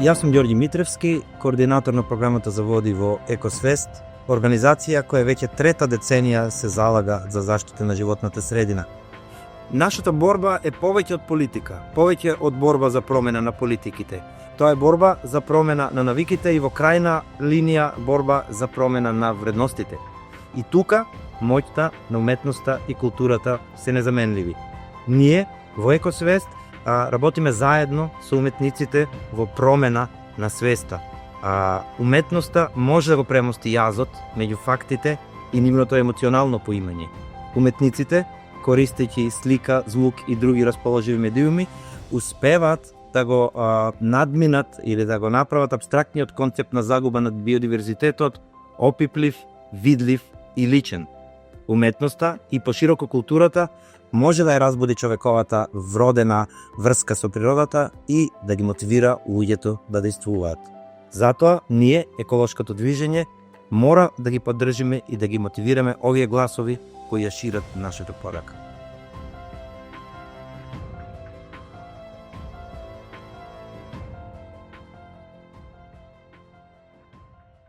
Јас сум Ѓорѓи Митревски, координатор на програмата за води во Екосвест, организација која веќе трета деценија се залага за заштита на животната средина. Нашата борба е повеќе од политика, повеќе од борба за промена на политиките. Тоа е борба за промена на навиките и во крајна линија борба за промена на вредностите. И тука моќта на уметноста и културата се незаменливи. Ние во Екосвест работиме заедно со уметниците во промена на свеста. Уметноста може да го премости јазот меѓу фактите и нивното емоционално поимање. Уметниците, користејќи слика, звук и други расположиви медиуми, успеваат да го надминат или да го направат апстрактниот концепт на загуба на биодиверзитетот опиплив, видлив и личен. Уметноста и пошироко културата може да ја разбуди човековата вродена врска со природата и да ги мотивира луѓето да действуваат. Затоа, ние, еколошкото движење, мора да ги поддржиме и да ги мотивираме овие гласови кои ја шират нашата порака.